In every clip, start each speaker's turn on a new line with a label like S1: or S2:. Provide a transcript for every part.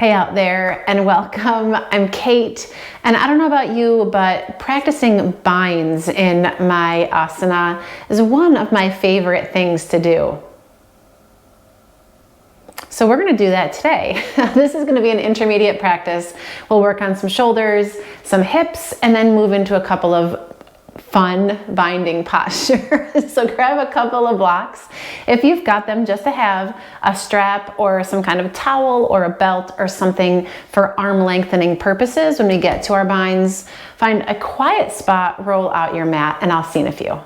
S1: Hey out there and welcome. I'm Kate, and I don't know about you, but practicing binds in my asana is one of my favorite things to do. So we're going to do that today. This is going to be an intermediate practice. We'll work on some shoulders, some hips, and then move into a couple of fun binding postures. So grab a couple of blocks. If you've got them, just to have a strap or some kind of towel or a belt or something for arm lengthening purposes when we get to our binds. Find a quiet spot, roll out your mat, and I'll see you in a few. All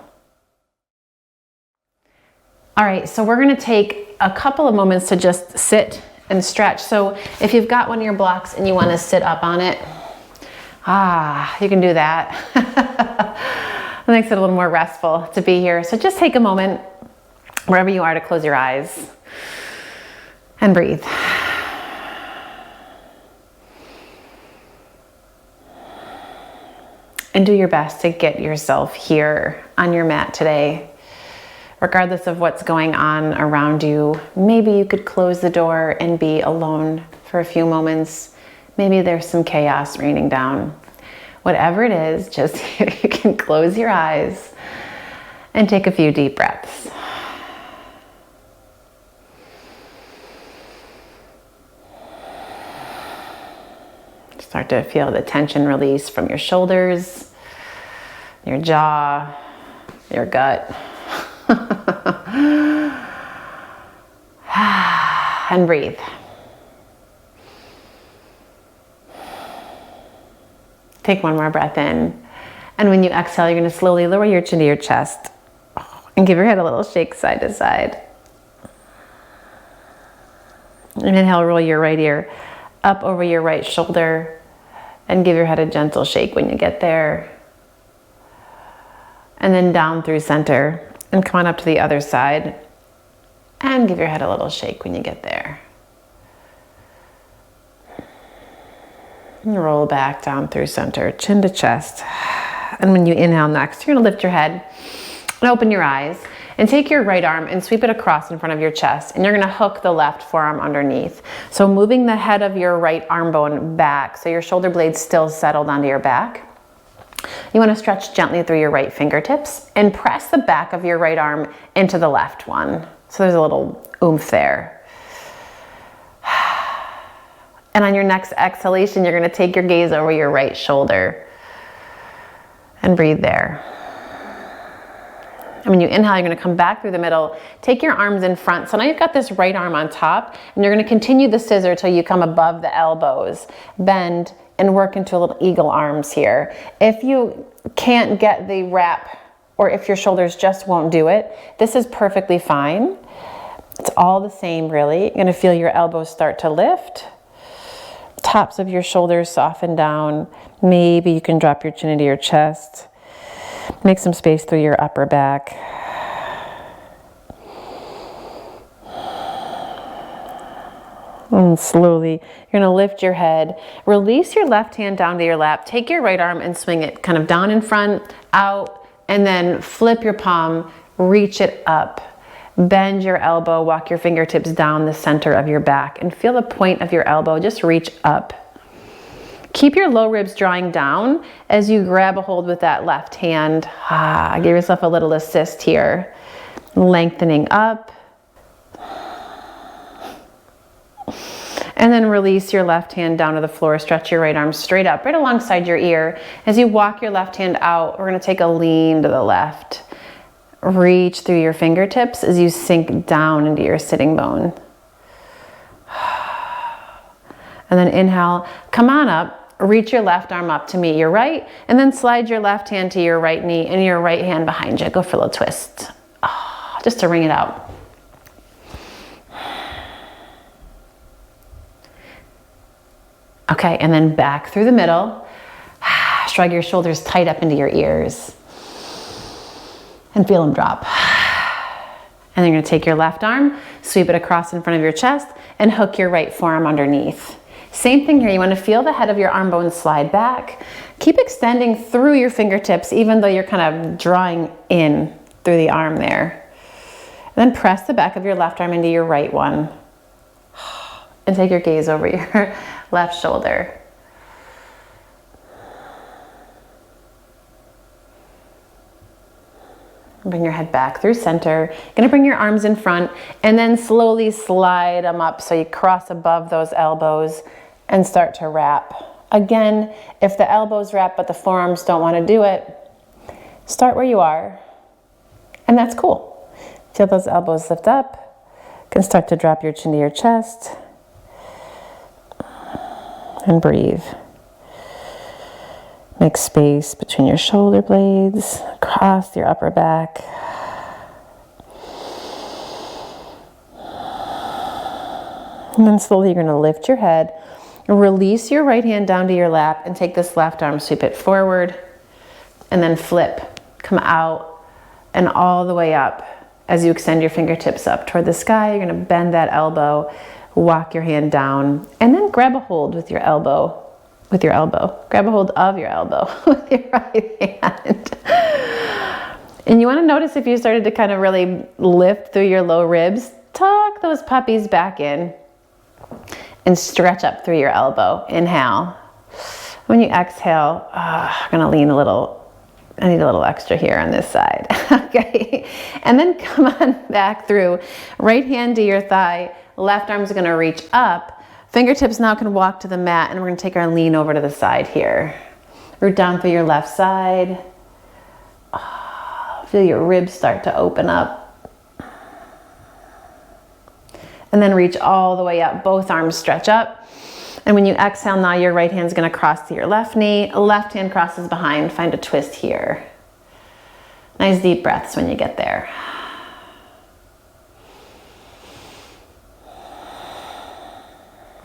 S1: right, so we're going to take a couple of moments to just sit and stretch. So if you've got one of your blocks and you want to sit up on it, you can do that. It makes it a little more restful to be here. So just take a moment, wherever you are, to close your eyes and breathe. And do your best to get yourself here on your mat today. Regardless of what's going on around you, maybe you could close the door and be alone for a few moments. Maybe there's some chaos raining down. Whatever it is, just you can close your eyes and take a few deep breaths. Start to feel the tension release from your shoulders, your jaw, your gut. And breathe. Take one more breath in. And when you exhale, you're going to slowly lower your chin to your chest and give your head a little shake side to side. And inhale, roll your right ear up over your right shoulder and give your head a gentle shake when you get there. And then down through center and come on up to the other side and give your head a little shake when you get there. And roll back down through center, chin to chest. And when you inhale next, you're going to lift your head and open your eyes and take your right arm and sweep it across in front of your chest. And you're going to hook the left forearm underneath. So moving the head of your right arm bone back so your shoulder blades still settled onto your back. You want to stretch gently through your right fingertips and press the back of your right arm into the left one. So there's a little oomph there. And on your next exhalation, you're going to take your gaze over your right shoulder and breathe there. And when you inhale, you're going to come back through the middle. Take your arms in front. So now you've got this right arm on top, and you're going to continue the scissor till you come above the elbows. Bend and work into a little eagle arms here. If you can't get the wrap, or if your shoulders just won't do it, this is perfectly fine. It's all the same, really. You're going to feel your elbows start to lift. Tops of your shoulders soften down. Maybe you can drop your chin into your chest. Make some space through your upper back. And slowly, you're going to lift your head. Release your left hand down to your lap. Take your right arm and swing it kind of down in front, out, and then flip your palm, reach it up. Bend your elbow, walk your fingertips down the center of your back and feel the point of your elbow just reach up. Keep your low ribs drawing down as you grab a hold with that left hand. Give yourself a little assist here. Lengthening up. And then release your left hand down to the floor. Stretch your right arm straight up, right alongside your ear. As you walk your left hand out, we're going to take a lean to the left. Reach through your fingertips as you sink down into your sitting bone. And then inhale, come on up, reach your left arm up to meet your right, and then slide your left hand to your right knee and your right hand behind you. Go for a little twist, just to ring it out. Okay, and then back through the middle. Shrug your shoulders tight up into your ears. And feel them drop. And then you're going to take your left arm, sweep it across in front of your chest, and hook your right forearm underneath. Same thing here. You want to feel the head of your arm bone slide back. Keep extending through your fingertips, even though you're kind of drawing in through the arm there. And then press the back of your left arm into your right one. and take your gaze over your left shoulder. Bring your head back through center. You're gonna bring your arms in front and then slowly slide them up so you cross above those elbows and start to wrap. Again, if the elbows wrap but the forearms don't wanna do it, start where you are, and that's cool. Feel those elbows lift up. You can start to drop your chin to your chest and breathe. Make space between your shoulder blades, across your upper back. And then slowly you're going to lift your head, release your right hand down to your lap, and take this left arm, sweep it forward, and then flip. Come out and all the way up. As you extend your fingertips up toward the sky, you're going to bend that elbow, walk your hand down, and then grab a hold with your elbow. Grab a hold of your elbow with your right hand. And you want to notice if you started to kind of really lift through your low ribs, tuck those puppies back in and stretch up through your elbow. Inhale. When you exhale, I'm going to lean a little. I need a little extra here on this side. Okay. And then come on back through. Right hand to your thigh. Left arm's going to reach up. Fingertips now can walk to the mat, and we're going to take our lean over to the side here. Root down through your left side. Feel your ribs start to open up. And then reach all the way up. Both arms stretch up. And when you exhale now, your right hand's going to cross to your left knee. Left hand crosses behind. Find a twist here. Nice deep breaths when you get there.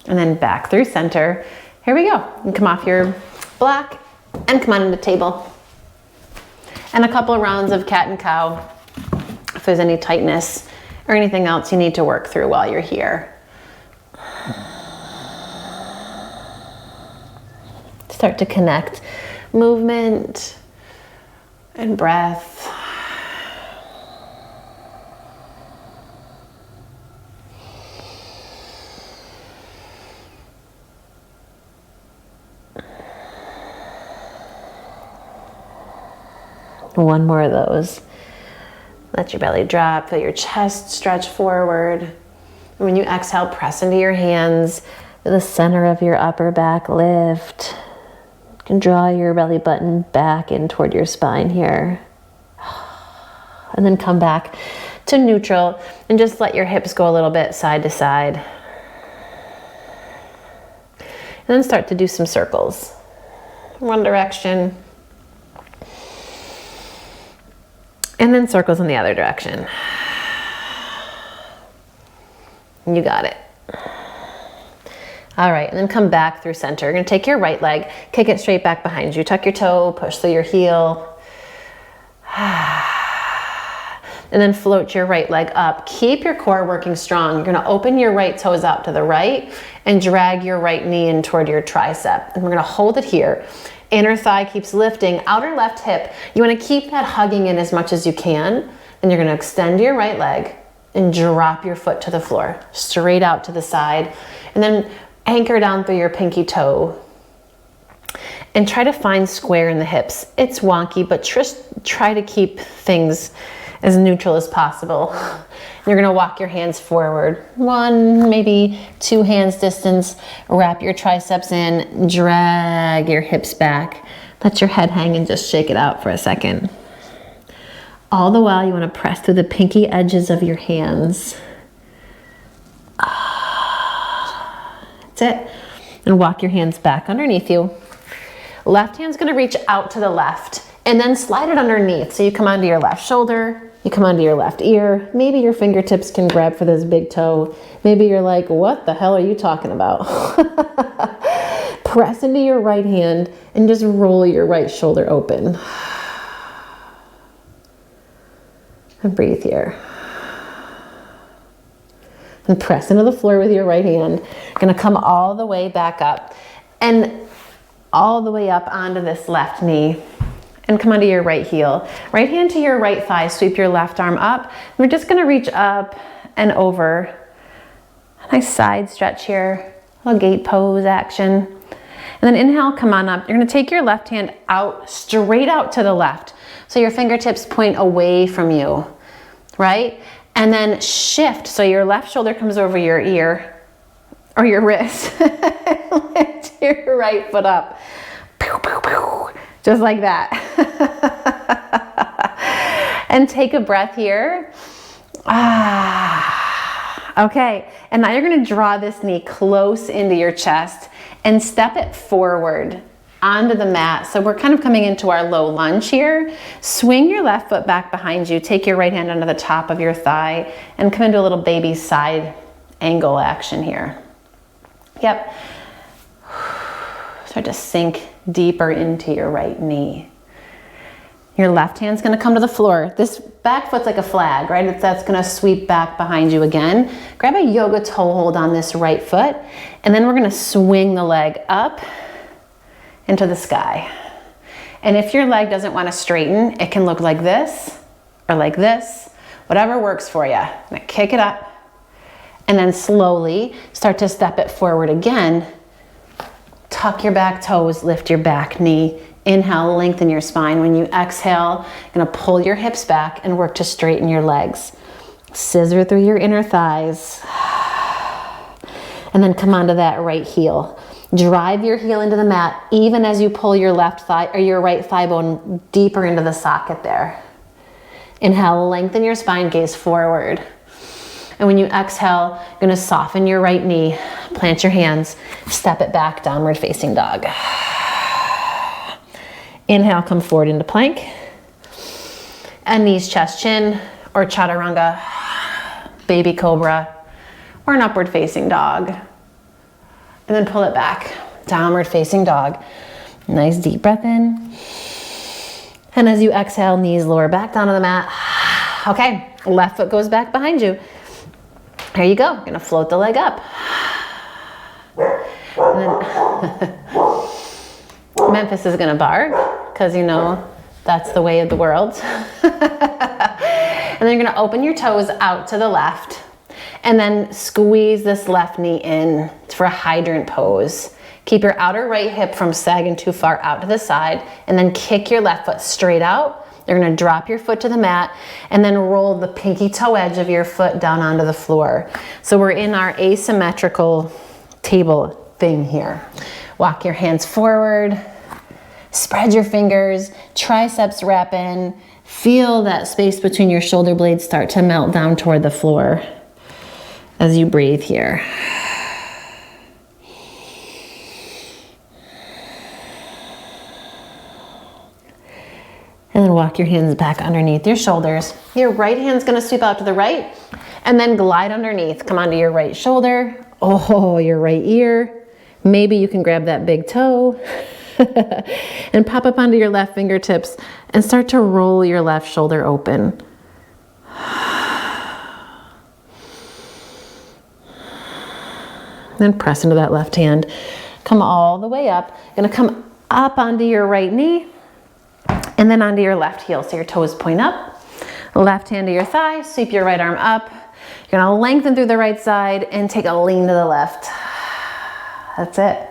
S1: And then back through center. Here we go. You can come off your block and come on to the table. And a couple of rounds of cat and cow if there's any tightness or anything else you need to work through while you're here. Start to connect movement and breath. One more of those. Let your belly drop, feel your chest stretch forward. And when you exhale, press into your hands. Feel the center of your upper back lift. You can draw your belly button back in toward your spine here. And then come back to neutral and just let your hips go a little bit side to side. And then start to do some circles. One direction. And then circles in the other direction. You got it. All right, and then come back through center. You're gonna take your right leg, kick it straight back behind you. Tuck your toe, push through your heel. And then float your right leg up. Keep your core working strong. You're gonna open your right toes out to the right and drag your right knee in toward your tricep. And we're gonna hold it here. Inner thigh keeps lifting, outer left hip. You wanna keep that hugging in as much as you can. And you're gonna extend your right leg and drop your foot to the floor, straight out to the side. And then anchor down through your pinky toe. And try to find square in the hips. It's wonky, but just try to keep things as neutral as possible. You're gonna walk your hands forward. 1, maybe 2 hands distance. Wrap your triceps in, drag your hips back. Let your head hang and just shake it out for a second. All the while you wanna press through the pinky edges of your hands. That's it. And walk your hands back underneath you. Left hand's gonna reach out to the left and then slide it underneath. So you come onto your left shoulder, you come onto your left ear. Maybe your fingertips can grab for this big toe. Maybe you're like, what the hell are you talking about? Press into your right hand and just roll your right shoulder open. And breathe here. And press into the floor with your right hand. You're gonna come all the way back up and all the way up onto this left knee. And come onto your right heel. Right hand to your right thigh, sweep your left arm up. We're just gonna reach up and over. Nice side stretch here, little gate pose action. And then inhale, come on up. You're gonna take your left hand out, straight out to the left. So your fingertips point away from you, right? And then shift, so your left shoulder comes over your ear, or your wrist. Lift your right foot up. Pew, pew, pew. Just like that. And take a breath here. Okay, and now you're gonna draw this knee close into your chest and step it forward onto the mat. So we're kind of coming into our low lunge here. Swing your left foot back behind you. Take your right hand under the top of your thigh and come into a little baby side angle action here. Yep. Start to sink deeper into your right knee. Your left hand's gonna come to the floor. This back foot's like a flag, right? That's gonna sweep back behind you again. Grab a yoga toe hold on this right foot, and then we're gonna swing the leg up into the sky. And if your leg doesn't wanna straighten, it can look like this or like this, whatever works for you. I'm gonna kick it up, and then slowly start to step it forward again. Tuck your back toes, lift your back knee. Inhale, lengthen your spine. When you exhale, you're gonna pull your hips back and work to straighten your legs. Scissor through your inner thighs. And then come onto that right heel. Drive your heel into the mat even as you pull your left thigh or your right thigh bone deeper into the socket there. Inhale, lengthen your spine, gaze forward. And when you exhale, you're gonna soften your right knee, plant your hands, step it back, downward facing dog. Inhale, come forward into plank. And knees, chest, chin, or chaturanga, baby cobra, or an upward facing dog. And then pull it back, downward facing dog. Nice deep breath in. And as you exhale, knees lower back down to the mat. Okay, left foot goes back behind you. There you go, gonna float the leg up. And then Memphis is gonna bark, because you know, that's the way of the world. And then you're gonna open your toes out to the left, and then squeeze this left knee in for a hydrant pose. Keep your outer right hip from sagging too far out to the side, and then kick your left foot straight out. You're gonna drop your foot to the mat and then roll the pinky toe edge of your foot down onto the floor. So we're in our asymmetrical table thing here. Walk your hands forward, spread your fingers, triceps wrap in, feel that space between your shoulder blades start to melt down toward the floor as you breathe here. And then walk your hands back underneath your shoulders. Your right hand's gonna sweep out to the right and then glide underneath. Come onto your right shoulder. Oh, your right ear. Maybe you can grab that big toe and pop up onto your left fingertips and start to roll your left shoulder open. Then press into that left hand. Come all the way up. You're gonna come up onto your right knee and then onto your left heel. So your toes point up, left hand to your thigh, sweep your right arm up. You're gonna lengthen through the right side and take a lean to the left. That's it.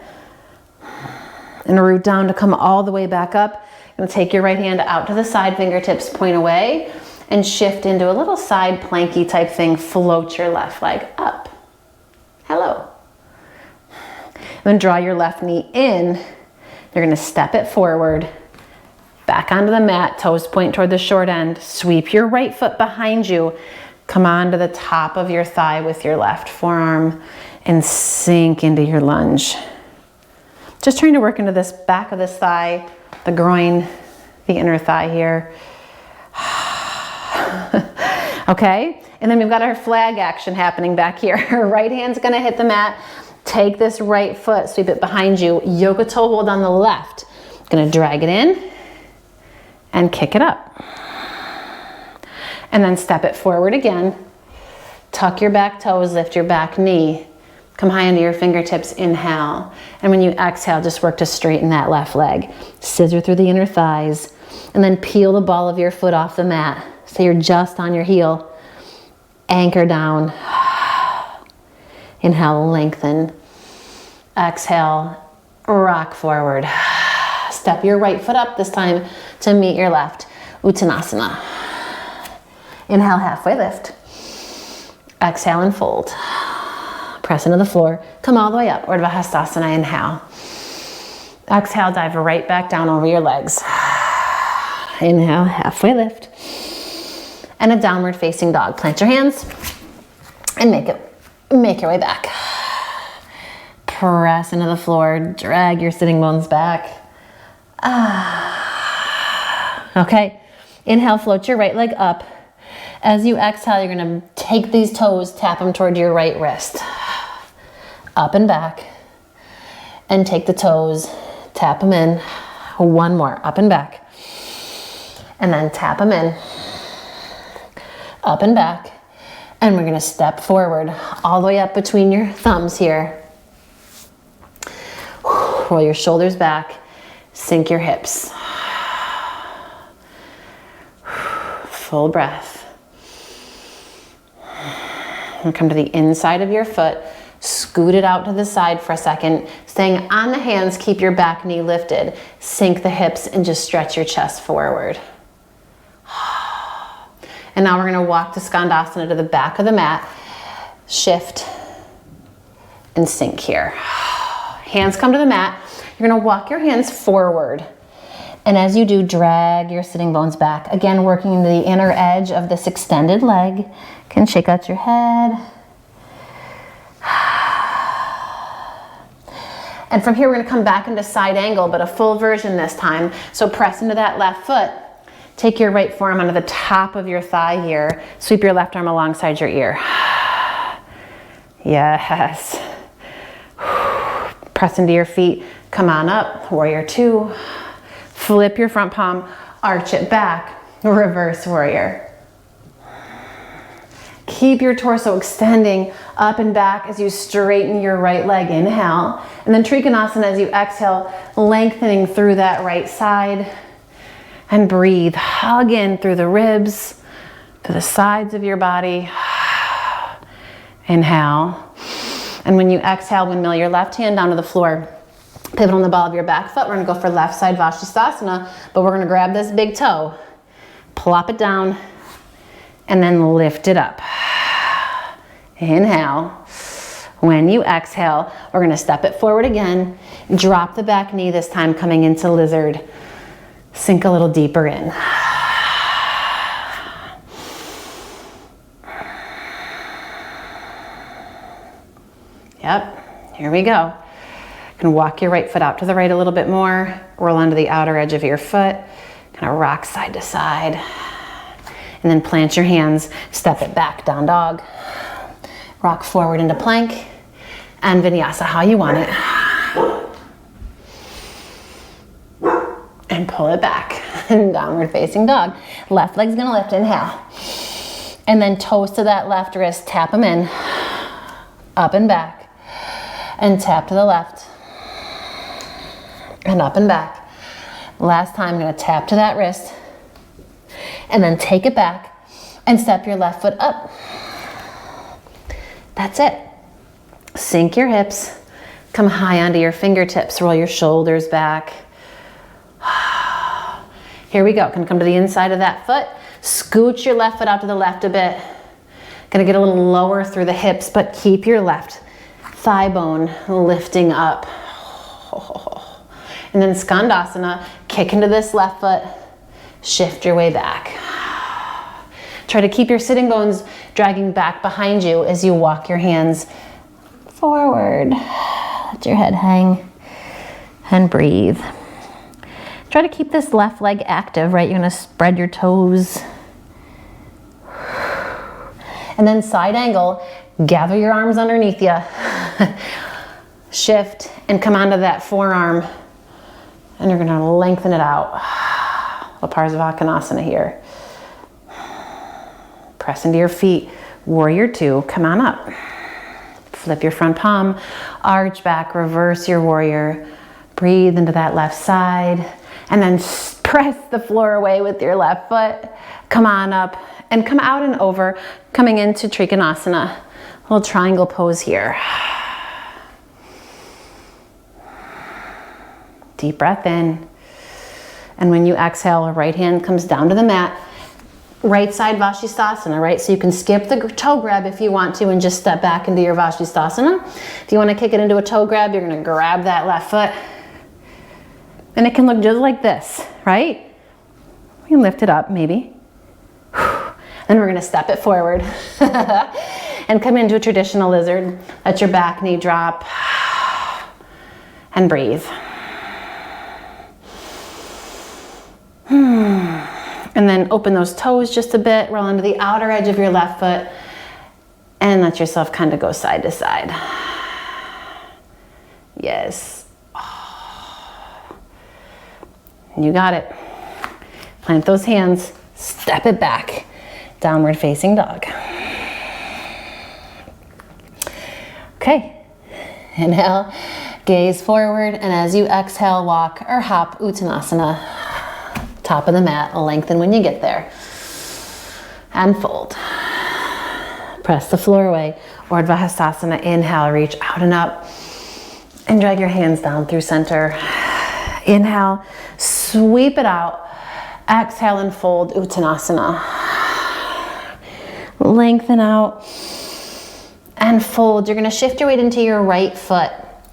S1: And root down to come all the way back up. You're gonna take your right hand out to the side, fingertips point away, and shift into a little side planky type thing. Float your left leg up. Hello. Then draw your left knee in. You're gonna step it forward, back onto the mat, toes point toward the short end. Sweep your right foot behind you. Come onto the top of your thigh with your left forearm and sink into your lunge. Just trying to work into this back of this thigh, the groin, the inner thigh here. Okay, and then we've got our flag action happening back here. Right hand's gonna hit the mat. Take this right foot, sweep it behind you. Yoga toe hold on the left. Gonna drag it in and kick it up. And then step it forward again. Tuck your back toes, lift your back knee. Come high into your fingertips, inhale. And when you exhale, just work to straighten that left leg. Scissor through the inner thighs, and then peel the ball of your foot off the mat. So you're just on your heel. Anchor down. Inhale, lengthen. Exhale, rock forward. Step your right foot up this time to meet your left. Uttanasana. Inhale, halfway lift. Exhale and fold. Press into the floor. Come all the way up. Urdhva Hastasana. Inhale. Exhale, dive right back down over your legs. Inhale, halfway lift. And a downward facing dog. Plant your hands and make your way back. Press into the floor. Drag your sitting bones back. Okay. Inhale, float your right leg up. As you exhale, you're gonna take these toes, tap them toward your right wrist. Up and back. And take the toes, tap them in. One more, up and back. And then tap them in. Up and back. And we're gonna step forward all the way up between your thumbs here. Roll your shoulders back. Sink your hips. Full breath. And come to the inside of your foot. Scoot it out to the side for a second. Staying on the hands, keep your back knee lifted. Sink the hips and just stretch your chest forward. And now we're gonna walk to Skandasana to the back of the mat. Shift and sink here. Hands come to the mat. You're gonna walk your hands forward. And as you do, drag your sitting bones back. Again, working into the inner edge of this extended leg. Can shake out your head. And from here, we're gonna come back into side angle, but a full version this time. So press into that left foot. Take your right forearm onto the top of your thigh here. Sweep your left arm alongside your ear. Yes. Press into your feet. Come on up, warrior two. Flip your front palm, arch it back, reverse warrior. Keep your torso extending up and back as you straighten your right leg. Inhale. And then Trikonasana as you exhale, lengthening through that right side. And breathe. Hug in through the ribs, to the sides of your body. Inhale. And when you exhale, windmill your left hand down to the floor. Pivot on the ball of your back foot. We're gonna go for left side Vashisthasana, but we're gonna grab this big toe, plop it down, and then lift it up. Inhale. When you exhale, we're gonna step it forward again. Drop the back knee this time, coming into lizard. Sink a little deeper in. Yep, here we go. You can walk your right foot out to the right a little bit more. Roll onto the outer edge of your foot. Kind of rock side to side. And then plant your hands, step it back, down dog. Rock forward into plank. And vinyasa, how you want it. And pull it back. And downward facing dog. Left leg's gonna lift, inhale. And then toes to that left wrist, tap them in. Up and back. And tap to the left. And up and back. Last time, I'm gonna tap to that wrist. And then take it back and step your left foot up. That's it. Sink your hips. Come high onto your fingertips. Roll your shoulders back. Here we go. Gonna come to the inside of that foot. Scoot your left foot out to the left a bit. Gonna get a little lower through the hips, but keep your left thigh bone lifting up. And then Skandasana, kick into this left foot, shift your way back. Try to keep your sitting bones dragging back behind you as you walk your hands forward. Let your head hang and breathe. Try to keep this left leg active, right? You're gonna spread your toes. And then side angle, gather your arms underneath you. Shift and come onto that forearm. And you're gonna lengthen it out. Parsvakonasana here. Press into your feet. Warrior two, come on up. Flip your front palm, arch back, reverse your warrior. Breathe into that left side. And then press the floor away with your left foot. Come on up and come out and over, coming into Trikonasana. little triangle pose here. Deep breath in. And when you exhale, right hand comes down to the mat. Right side Vashisthasana, right? So you can skip the toe grab if you want to and just step back into your Vashisthasana. If you want to kick it into a toe grab, you're going to grab that left foot. And it can look just like this, right? We can lift it up, maybe. Then we're going to step it forward and come into a traditional lizard. Let your back knee drop and breathe. And then open those toes just a bit, roll into the outer edge of your left foot, and let yourself kind of go side to side. Yes. You got it. Plant those hands, step it back. Downward facing dog. Okay. Inhale, gaze forward, and as you exhale, walk or hop Uttanasana. Top of the mat, lengthen when you get there. And fold. Press the floor away. Urdhva Hastasana, inhale, reach out and up. And drag your hands down through center. Inhale, sweep it out. Exhale and fold Uttanasana. Lengthen out and fold. You're gonna shift your weight into your right foot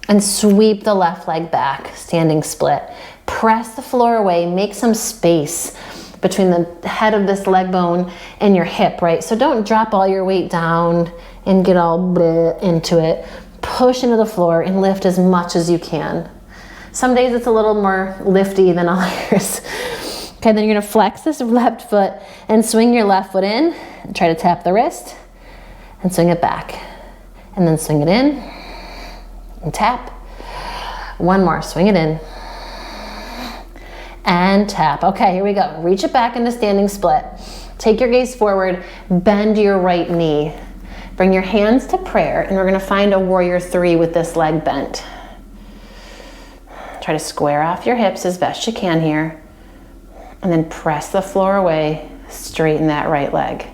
S1: and sweep the left leg back, standing split. Press the floor away, make some space between the head of this leg bone and your hip, right? So don't drop all your weight down and get all into it. Push into the floor and lift as much as you can. Some days it's a little more lifty than others. Okay, then you're gonna flex this left foot and swing your left foot in and try to tap the wrist and swing it back. And then swing it in and tap. One more, swing it in. And tap. Okay, here we go. Reach it back into standing split. Take your gaze forward, bend your right knee. Bring your hands to prayer, and we're gonna find a warrior three with this leg bent. Try to square off your hips as best you can here. And then press the floor away, straighten that right leg.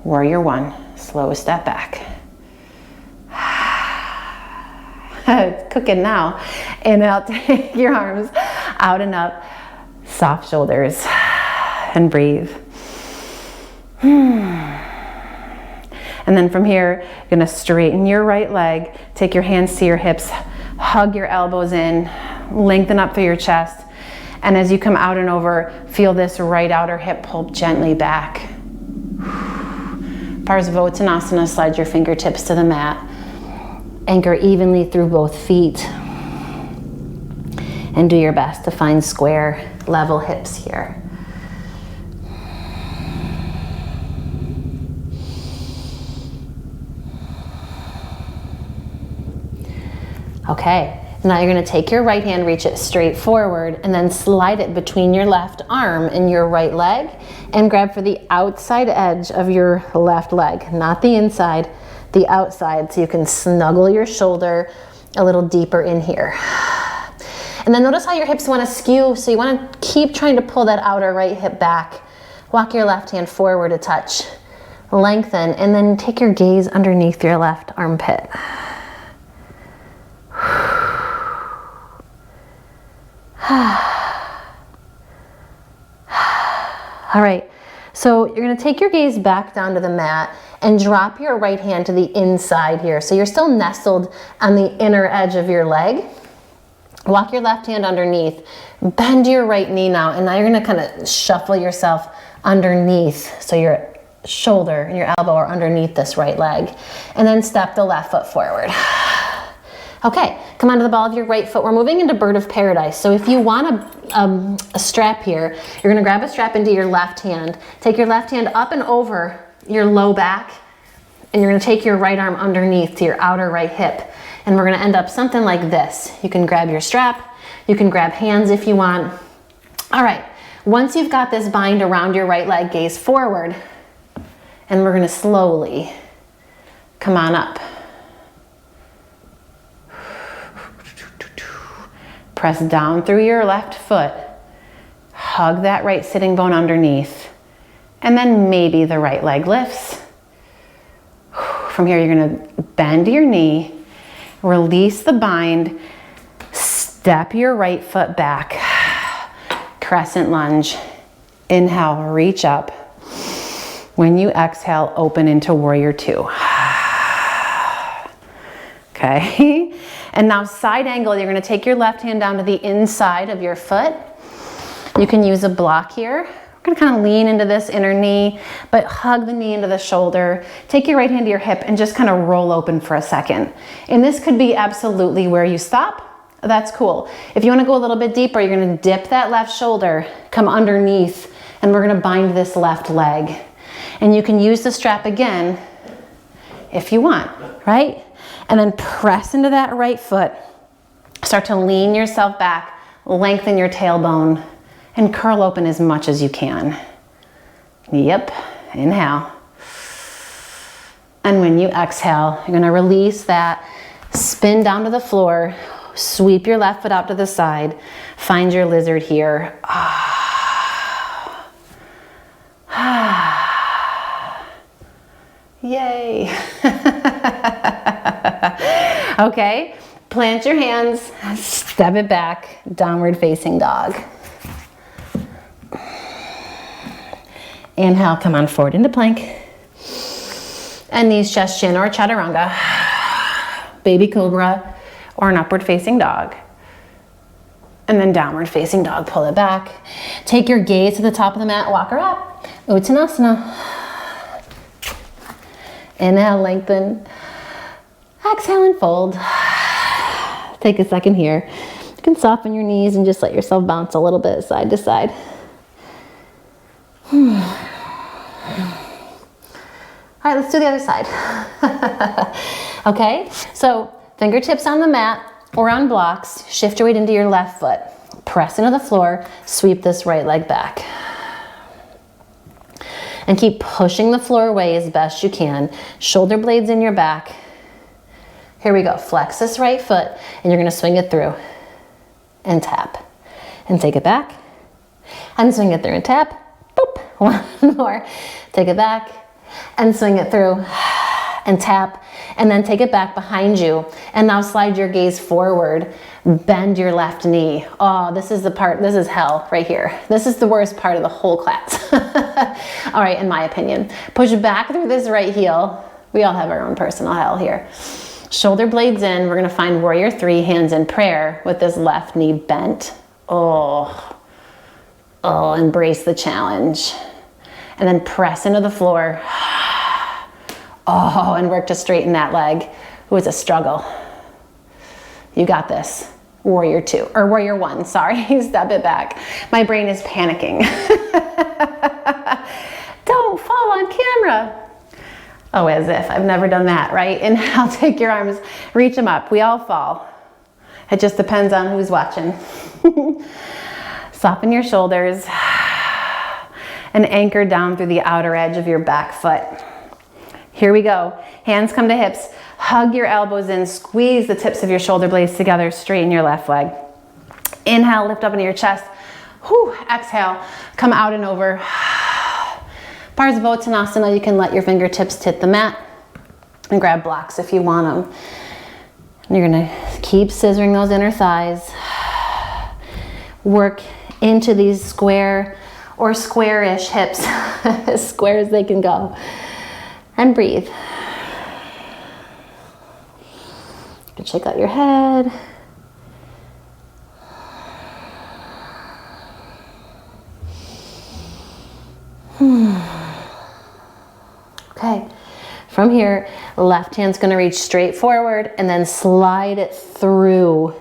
S1: Warrior one, slow step back. It's cooking now. Inhale, take your arms out and up, soft shoulders, and breathe. And then from here, you're gonna straighten your right leg, take your hands to your hips, hug your elbows in, lengthen up through your chest, and as you come out and over, feel this right outer hip pull gently back. Parsvottanasana, slide your fingertips to the mat. Anchor evenly through both feet. And do your best to find square, level hips here. Okay, now you're gonna take your right hand, reach it straight forward, and then slide it between your left arm and your right leg, and grab for the outside edge of your left leg, not the inside, the outside, so you can snuggle your shoulder a little deeper in here. And then notice how your hips wanna skew, so you wanna keep trying to pull that outer right hip back. Walk your left hand forward a touch, lengthen, and then take your gaze underneath your left armpit. All right, so you're gonna take your gaze back down to the mat and drop your right hand to the inside here. So you're still nestled on the inner edge of your leg. Walk your left hand underneath, bend your right knee now, and now you're gonna kind of shuffle yourself underneath. So your shoulder and your elbow are underneath this right leg. And then step the left foot forward. Okay, come onto the ball of your right foot. We're moving into bird of paradise. So if you want a strap here, you're gonna grab a strap into your left hand. Take your left hand up and over your low back, and you're gonna take your right arm underneath to your outer right hip. And we're gonna end up something like this. You can grab your strap, you can grab hands if you want. All right, once you've got this bind around your right leg, gaze forward, and we're gonna slowly come on up. Press down through your left foot. Hug that right sitting bone underneath. And then maybe the right leg lifts. From here, you're gonna bend your knee, release the bind, step your right foot back, crescent lunge. Inhale, reach up. When you exhale, open into warrior two. Okay, and now side angle, you're gonna take your left hand down to the inside of your foot. You can use a block here. We're gonna kind of lean into this inner knee, but hug the knee into the shoulder. Take your right hand to your hip and just kind of roll open for a second. And this could be absolutely where you stop. That's cool. If you wanna go a little bit deeper, you're gonna dip that left shoulder, come underneath, and we're gonna bind this left leg. And you can use the strap again if you want, right? And then press into that right foot. Start to lean yourself back, lengthen your tailbone, and curl open as much as you can. Yep, inhale. And when you exhale, you're gonna release that, spin down to the floor, sweep your left foot out to the side, find your lizard here. Yay. Okay, plant your hands, step it back, downward facing dog. Inhale, come on forward into plank. And knees, chest, chin, or chaturanga. Baby cobra, or an upward facing dog. And then downward facing dog, pull it back. Take your gaze to the top of the mat, walk her up. Uttanasana. Inhale, lengthen. Exhale and fold. Take a second here. You can soften your knees and just let yourself bounce a little bit side to side. All right, let's do the other side. Okay, so fingertips on the mat or on blocks. Shift your weight into your left foot. Press into the floor. Sweep this right leg back. And keep pushing the floor away as best you can. Shoulder blades in your back. Here we go. Flex this right foot and you're gonna swing it through and tap. And take it back. And swing it through and tap. Boop. One more. Take it back and swing it through and tap. And then take it back behind you. And now slide your gaze forward. Bend your left knee. Oh, this is the part, this is hell right here. This is the worst part of the whole class. All right, in my opinion. Push back through this right heel. We all have our own personal hell here. Shoulder blades in. We're gonna find warrior three, hands in prayer with this left knee bent. Oh, embrace the challenge. And then press into the floor. Oh, and work to straighten that leg. It was a struggle. You got this. Warrior two, or warrior one, sorry, step it back. My brain is panicking. Don't fall on camera. Oh, as if, I've never done that, right? Inhale, take your arms, reach them up. We all fall. It just depends on who's watching. Soften your shoulders and anchor down through the outer edge of your back foot. Here we go. Hands come to hips. Hug your elbows in. Squeeze the tips of your shoulder blades together. Straighten your left leg. Inhale, lift up into your chest. Whew, exhale, come out and over. Parsvottanasana, you can let your fingertips hit the mat and grab blocks if you want them. And you're gonna keep scissoring those inner thighs. Work into these square or square-ish hips, as square as they can go. And breathe. You can shake out your head. Okay, from here, left hand's gonna reach straight forward and then slide it through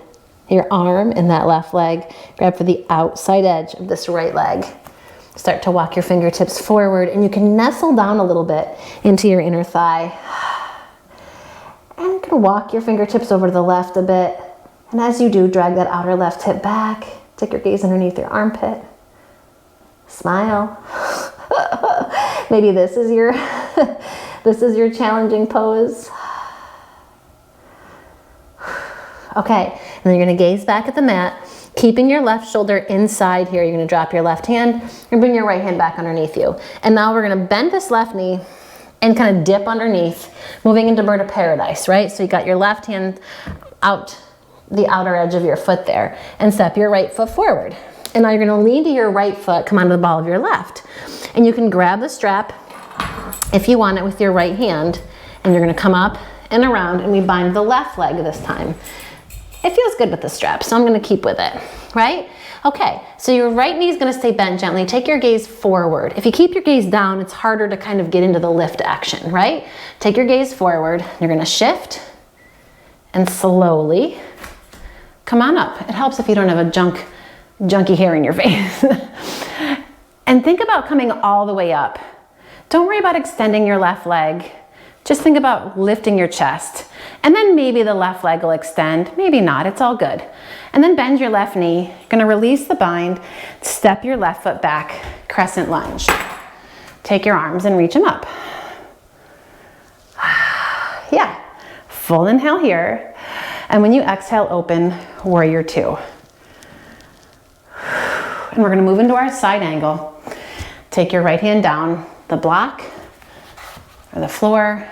S1: your arm and that left leg. Grab for the outside edge of this right leg. Start to walk your fingertips forward and you can nestle down a little bit into your inner thigh. And you can walk your fingertips over to the left a bit. And as you do, drag that outer left hip back. Take your gaze underneath your armpit. Smile. Maybe this is your challenging pose. Okay, and then you're gonna gaze back at the mat Keeping your left shoulder inside here, you're gonna drop your left hand and bring your right hand back underneath you. And now we're gonna bend this left knee and kind of dip underneath, moving into bird of paradise, right? So you got your left hand out the outer edge of your foot there, and step your right foot forward. And now you're gonna lean to your right foot, come onto the ball of your left. And you can grab the strap if you want it with your right hand, and you're gonna come up and around, and we bind the left leg this time. It feels good with the strap, so I'm gonna keep with it, right? Okay, so your right knee is gonna stay bent gently. Take your gaze forward. If you keep your gaze down, it's harder to kind of get into the lift action, right? Take your gaze forward. You're gonna shift and slowly come on up. It helps if you don't have a junky hair in your face. And think about coming all the way up. Don't worry about extending your left leg. Just think about lifting your chest. And then maybe the left leg will extend, maybe not, it's all good. And then bend your left knee. You're gonna release the bind, step your left foot back, crescent lunge. Take your arms and reach them up. Yeah, full inhale here. And when you exhale, open, warrior two. And we're gonna move into our side angle. Take your right hand down the block or the floor.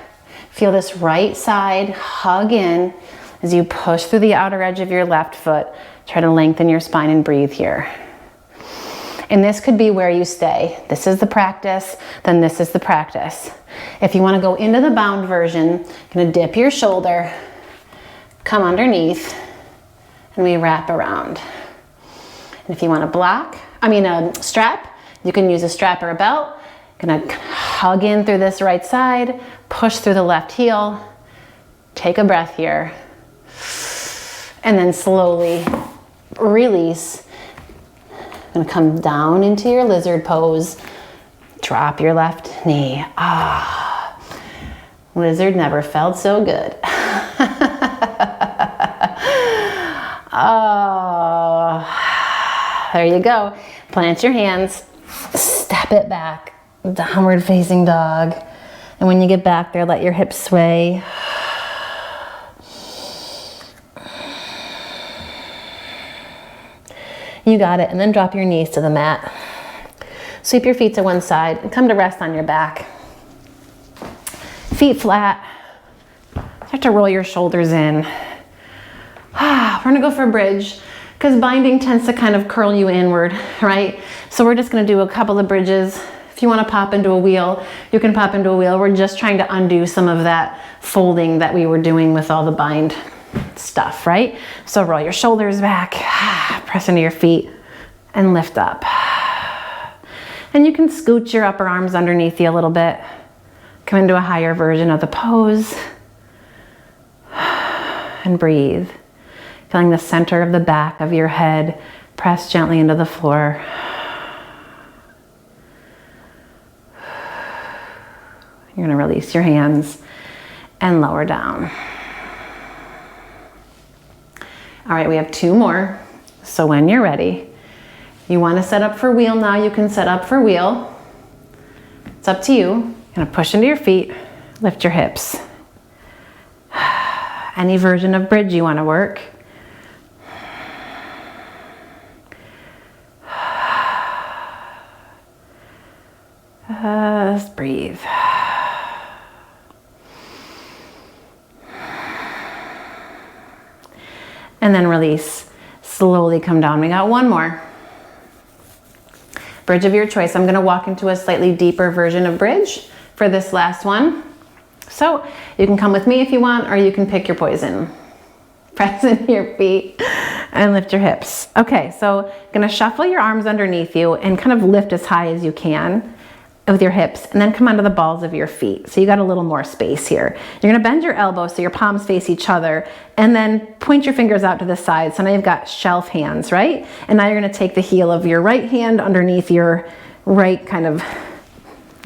S1: Feel this right side hug in as you push through the outer edge of your left foot. Try to lengthen your spine and breathe here. And this could be where you stay. This is the practice, then this is the practice. If you want to go into the bound version, you're going to dip your shoulder, come underneath, and we wrap around. And if you want a strap, you can use a strap or a belt. Gonna hug in through this right side, push through the left heel, take a breath here, and then slowly release. Gonna come down into your lizard pose, drop your left knee. Lizard never felt so good. There you go. Plant your hands, step it back. Downward facing dog. And when you get back there, let your hips sway. You got it. And then drop your knees to the mat. Sweep your feet to one side and come to rest on your back. Feet flat. Start to roll your shoulders in. We're gonna go for bridge because binding tends to kind of curl you inward, right? So we're just gonna do a couple of bridges. If you want to pop into a wheel, you can pop into a wheel. We're just trying to undo some of that folding that we were doing with all the bind stuff, right? So roll your shoulders back, press into your feet, and lift up. And you can scoot your upper arms underneath you a little bit. Come into a higher version of the pose. And breathe. Feeling the center of the back of your head press gently into the floor. You're gonna release your hands and lower down. All right, we have two more. So when you're ready, you wanna set up for wheel now, you can set up for wheel. It's up to you. You're gonna push into your feet, lift your hips. Any version of bridge you wanna work. Just breathe. And then release. Slowly come down. We got one more. Bridge of your choice. I'm gonna walk into a slightly deeper version of bridge for this last one. So you can come with me if you want, or you can pick your poison. Press into your feet and lift your hips. Okay, so gonna shuffle your arms underneath you and kind of lift as high as you can with your hips, and then come onto the balls of your feet. So you got a little more space here. You're gonna bend your elbows so your palms face each other, and then point your fingers out to the side. So now you've got shelf hands, right? And now you're gonna take the heel of your right hand underneath your right kind of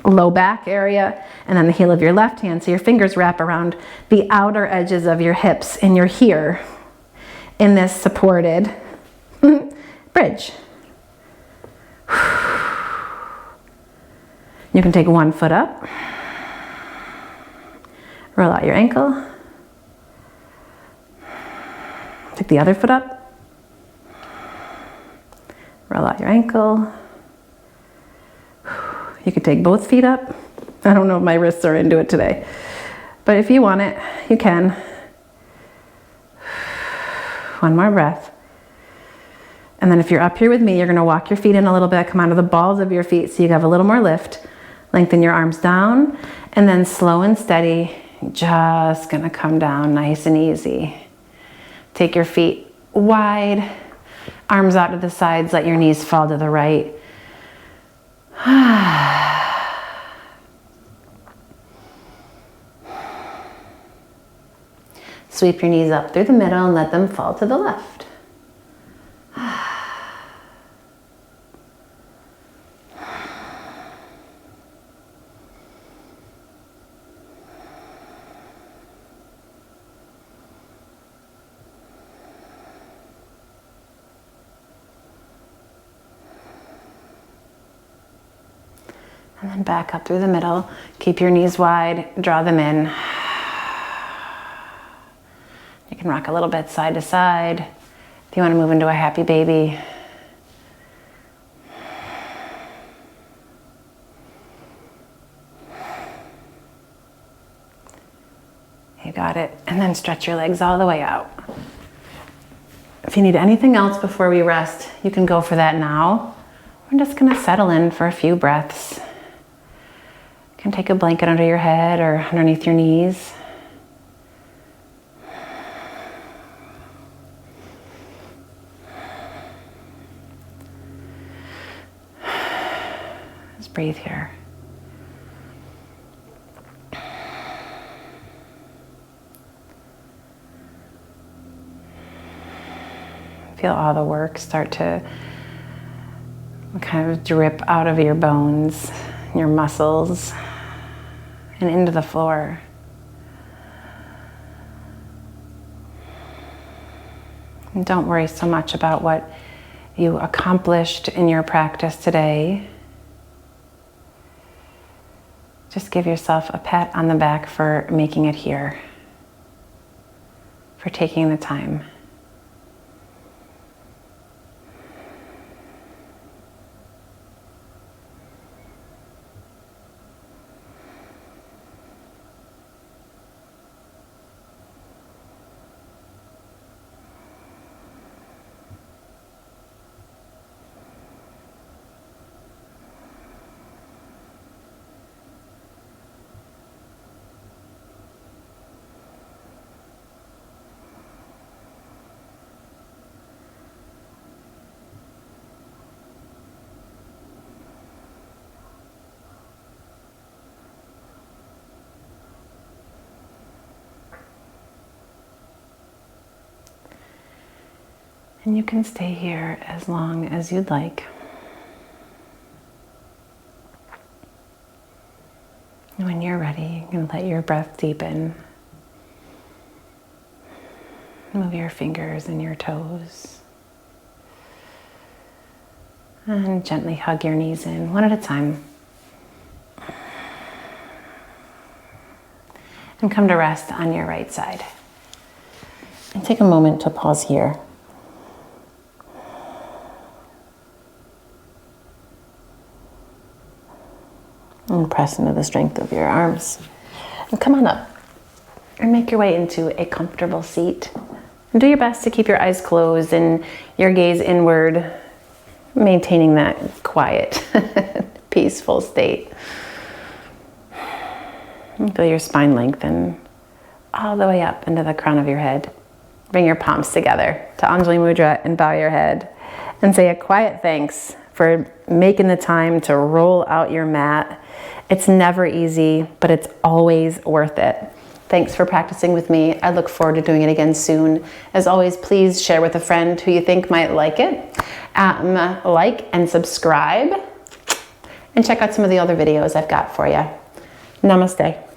S1: low back area, and then the heel of your left hand. So your fingers wrap around the outer edges of your hips, and you're here in this supported bridge. You can take one foot up, roll out your ankle, take the other foot up, your ankle. You could take both feet up. I don't know if my wrists are into it today, but if you want it, you can. One more breath. And then if you're up here with me, you're gonna walk your feet in a little bit, come onto the balls of your feet so you have a little more lift. Lengthen your arms down, and then slow and steady, just gonna come down nice and easy. Take your feet wide, arms out to the sides, let your knees fall to the right. Sweep your knees up through the middle and let them fall to the left. And then back up through the middle. Keep your knees wide, draw them in. You can rock a little bit side to side. If you want to move into a happy baby. You got it. And then stretch your legs all the way out. If you need anything else before we rest, you can go for that now. We're just going to settle in for a few breaths. You can take a blanket under your head or underneath your knees. Just breathe here. Feel all the work start to kind of drip out of your bones, your muscles, and into the floor. And don't worry so much about what you accomplished in your practice today. Just give yourself a pat on the back for making it here, for taking the time. And you can stay here as long as you'd like. And when you're ready, you can let your breath deepen. Move your fingers and your toes. And gently hug your knees in, one at a time. And come to rest on your right side. And take a moment to pause here. And press into the strength of your arms. And come on up and make your way into a comfortable seat. And do your best to keep your eyes closed and your gaze inward, maintaining that quiet, peaceful state. And feel your spine lengthen all the way up into the crown of your head. Bring your palms together to Anjali Mudra and bow your head. And say a quiet thanks for making the time to roll out your mat. It's never easy, but it's always worth it. Thanks for practicing with me. I look forward to doing it again soon. As always, please share with a friend who you think might like it. Like and subscribe. And check out some of the other videos I've got for you. Namaste.